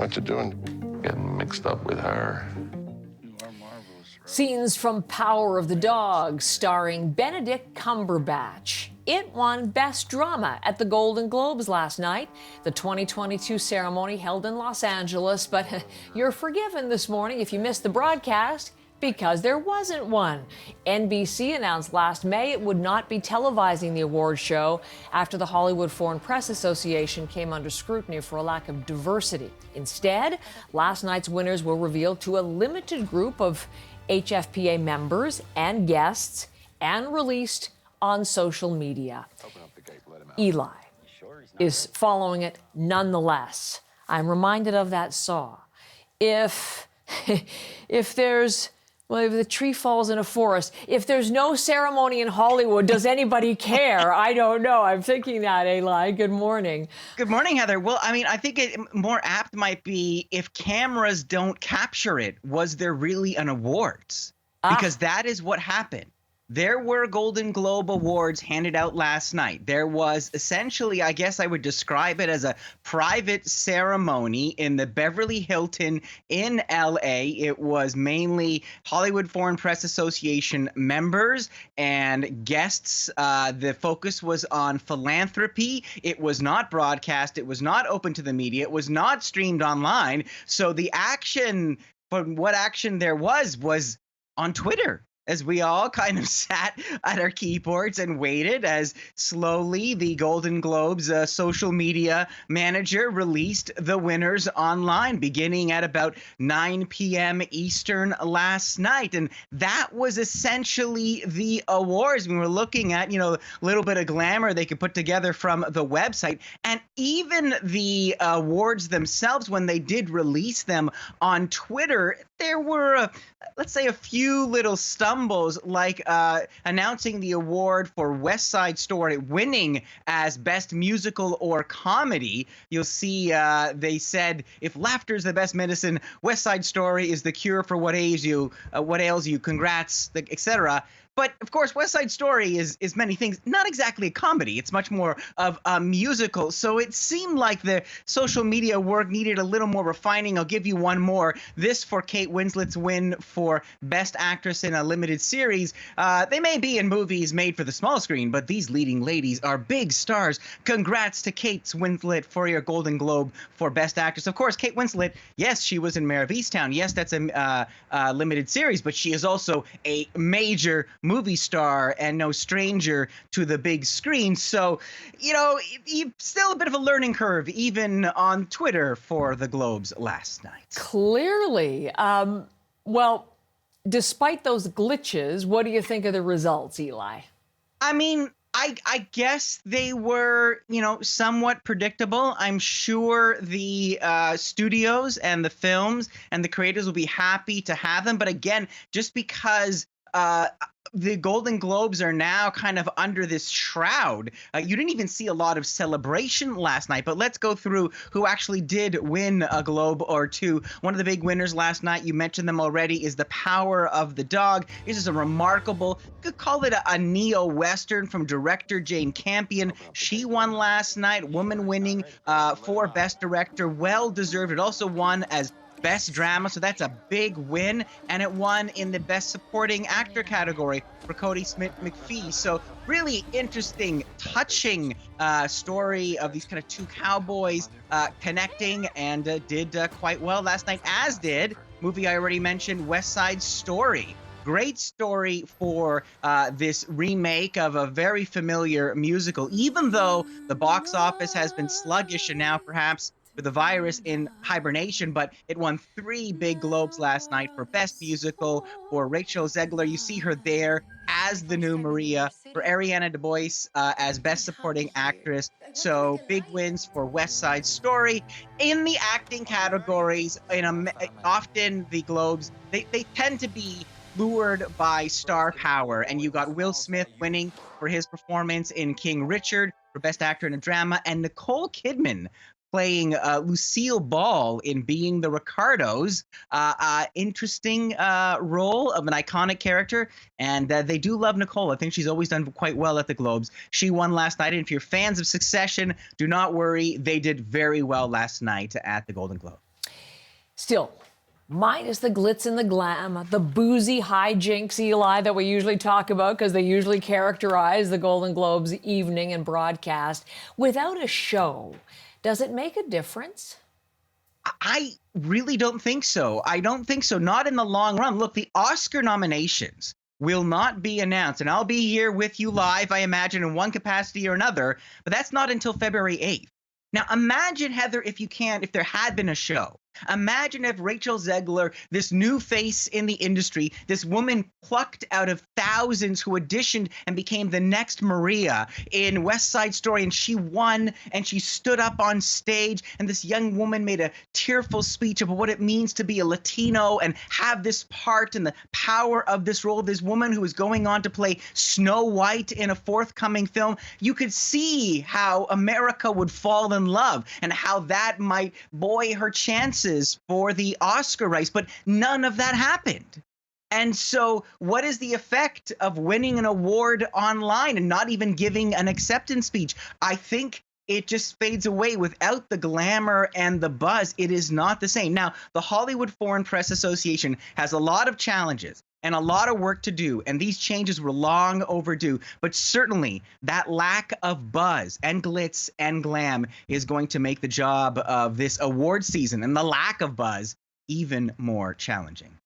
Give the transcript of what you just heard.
What you doing? Getting mixed up with her. Scenes from Power of the Dog, starring Benedict Cumberbatch. It won Best Drama at the Golden Globes last night. The 2022 ceremony held in Los Angeles, but you're forgiven this morning if you missed the broadcast, because there wasn't one. NBC announced last May it would not be televising the awards show after the Hollywood Foreign Press Association came under scrutiny for a lack of diversity. Instead, last night's winners were revealed to a limited group of HFPA members and guests and released on social media. Eli is following it nonetheless. I'm reminded of that saw. If the tree falls in a forest, if there's no ceremony in Hollywood, does anybody care? I don't know. I'm thinking that, Eli. Good morning. Good morning, Heather. Well, I mean, I think it more apt might be if cameras don't capture it, was there really an awards? Because that is what happened. There were Golden Globe Awards handed out last night. There was essentially, I guess I would describe it as a private ceremony in the Beverly Hilton in LA. It was mainly Hollywood Foreign Press Association members and guests. The focus was on philanthropy. It was not broadcast. It was not open to the media. It was not streamed online. So the action, from what action there was on Twitter, as we all kind of sat at our keyboards and waited as slowly the Golden Globes social media manager released the winners online beginning at about 9 p.m. Eastern last night. And that was essentially the awards. We were looking at, a little bit of glamour they could put together from the website. And even the awards themselves, when they did release them on Twitter, there were, let's say, a few little stumbles, like announcing the award for West Side Story winning as Best Musical or Comedy. You'll see they said, if laughter's the best medicine, West Side Story is the cure for what ails you, congrats, etc. But, of course, West Side Story is many things, not exactly a comedy. It's much more of a musical. So it seemed like the social media work needed a little more refining. I'll give you one more. This for Kate Winslet's win for Best Actress in a Limited Series. They may be in movies made for the small screen, but these leading ladies are big stars. Congrats to Kate Winslet for your Golden Globe for Best Actress. Of course, Kate Winslet, yes, she was in Mare of Easttown. Yes, that's a limited series, but she is also a major movie star and no stranger to the big screen. So, still a bit of a learning curve, even on Twitter for the Globes last night. Clearly. Well, despite those glitches, what do you think of the results, Eli? I mean, I guess they were, somewhat predictable. I'm sure the studios and the films and the creators will be happy to have them. But again, just because the Golden Globes are now kind of under this shroud. You didn't even see a lot of celebration last night, but let's go through who actually did win a Globe or two. One of the big winners last night, you mentioned them already, is The Power of the Dog. This is a remarkable, you could call it a neo-Western from director Jane Campion. She won last night, woman winning for Best Director. Well-deserved. It also won as Best Drama, so that's a big win, and it won in the Best Supporting Actor category for Cody Smith-McPhee. So really interesting, touching story of these kind of two cowboys connecting, and did quite well last night, as did movie I already mentioned, West Side Story. Great story for this remake of a very familiar musical, even though the box office has been sluggish and now perhaps with the virus in hibernation, but it won 3 big Globes last night for Best Musical for Rachel Zegler. You see her there as the new Maria, for Ariana DeBose as Best Supporting Actress. So big wins for West Side Story. In the acting categories, often the Globes, they tend to be lured by star power, and you got Will Smith winning for his performance in King Richard for Best Actor in a Drama, and Nicole Kidman playing Lucille Ball in Being the Ricardos. Interesting role of an iconic character, and they do love Nicole. I think she's always done quite well at the Globes. She won last night, and if you're fans of Succession, do not worry. They did very well last night at the Golden Globe. Still, minus the glitz and the glam, the boozy hijinks, Eli, that we usually talk about because they usually characterize the Golden Globes evening and broadcast. Without a show, does it make a difference? I really don't think so. I don't think so. Not in the long run. Look, the Oscar nominations will not be announced, and I'll be here with you live, I imagine, in one capacity or another, but that's not until February 8th. Now, imagine, Heather, if there had been a show. Imagine if Rachel Zegler, this new face in the industry, this woman plucked out of thousands who auditioned and became the next Maria in West Side Story, and she won and she stood up on stage, and this young woman made a tearful speech about what it means to be a Latino and have this part and the power of this role. This woman who is going on to play Snow White in a forthcoming film. You could see how America would fall in love and how that might buoy her chances for the Oscar race, but none of that happened. And so what is the effect of winning an award online and not even giving an acceptance speech? I think it just fades away without the glamour and the buzz. It is not the same. Now, the Hollywood Foreign Press Association has a lot of challenges and a lot of work to do, and these changes were long overdue. But certainly that lack of buzz and glitz and glam is going to make the job of this award season and the lack of buzz even more challenging.